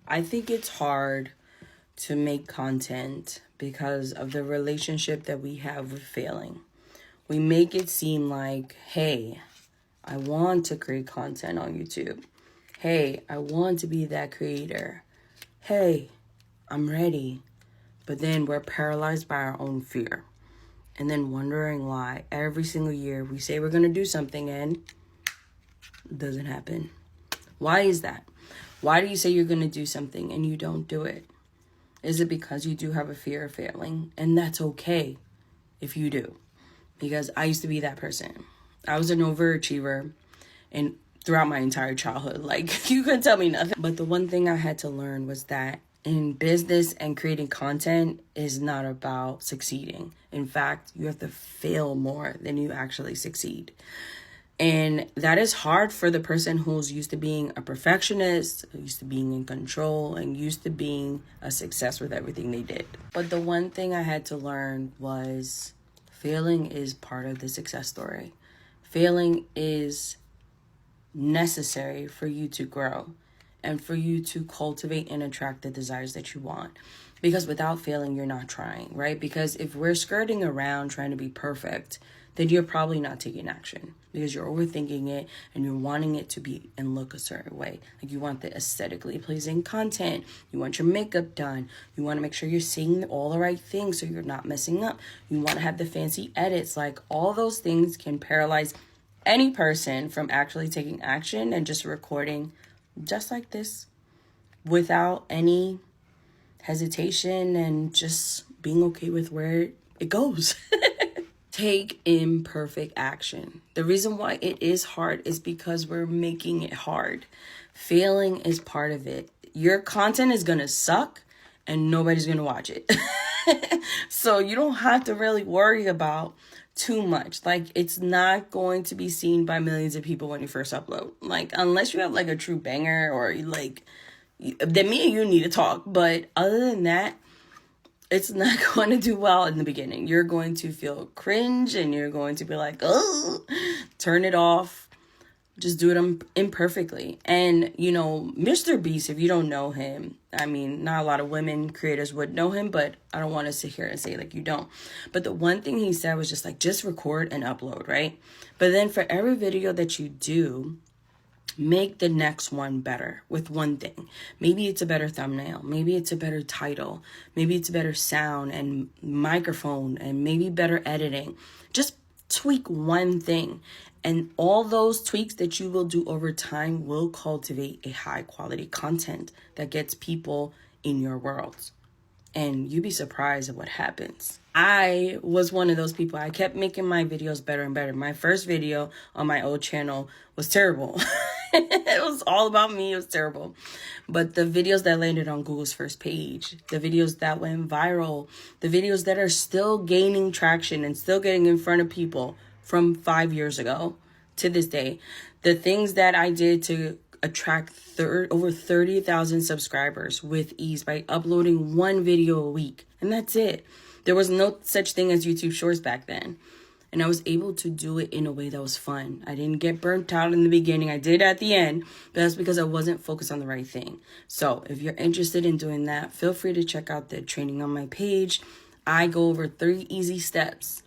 I think it's hard to make content because of the relationship that we have with failing. We make it seem like, hey, I want to create content on YouTube. Hey, I want to be that creator. Hey, I'm ready. But then we're paralyzed by our own fear. And then wondering why every single year we say we're going to do something and it doesn't happen. Why is that? Why do you say you're going to do something and you don't do it? Is it because you do have a fear of failing? And that's okay if you do. Because I used to be that person. I was an overachiever and throughout my entire childhood. Like, you couldn't tell me nothing. But the one thing I had to learn was that in business and creating content is not about succeeding. In fact, you have to fail more than you actually succeed. And that is hard for the person who's used to being a perfectionist, used to being in control, and used to being a success with everything they did. But the one thing I had to learn was failing is part of the success story. Failing is necessary for you to grow and for you to cultivate and attract the desires that you want. Because without failing, you're not trying, right? Because if we're skirting around trying to be perfect, then you're probably not taking action because you're overthinking it and you're wanting it to be and look a certain way. Like, you want the aesthetically pleasing content. You want your makeup done. You want to make sure you're saying all the right things so you're not messing up. You want to have the fancy edits. Like, all those things can paralyze any person from actually taking action and just recording just like this without any hesitation and just being okay with where it goes. Take imperfect action. The reason why it is hard is because we're making it hard. Failing is part of it. Your content is going to suck and nobody's going to watch it. So you don't have to really worry about too much. Like, it's not going to be seen by millions of people when you first upload. Like, unless you have like a true banger or like, then me and you need to talk. But other than that, it's not going to do well in the beginning. You're going to feel cringe and you're going to be like, oh, turn it off. Just do it imperfectly. And, you know, Mr. Beast, if you don't know him, I mean, not a lot of women creators would know him, but I don't want to sit here and say like you don't. But the one thing he said was just like, just record and upload, right? But then for every video that you do, make the next one better with one thing. Maybe it's a better thumbnail. Maybe it's a better title. Maybe it's a better sound and microphone and maybe better editing. Just tweak one thing. And all those tweaks that you will do over time will cultivate a high quality content that gets people in your world. And you'd be surprised at what happens. I was one of those people. I kept making my videos better and better. My first video on my old channel was terrible. It was all about me. It was terrible. But the videos that landed on Google's first page, the videos that went viral, the videos that are still gaining traction and still getting in front of people from 5 years ago to this day, the things that I did to attract over 30,000 subscribers with ease by uploading one video a week. And that's it. There was no such thing as YouTube Shorts back then. And I was able to do it in a way that was fun. I didn't get burnt out in the beginning. I did at the end, but that's because I wasn't focused on the right thing. So if you're interested in doing that, feel free to check out the training on my page. I go over 3 easy steps.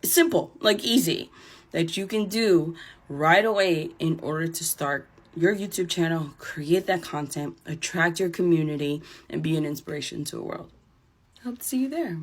Simple, like easy, that you can do right away in order to start your YouTube channel, create that content, attract your community, and be an inspiration to the world. Hope to see you there.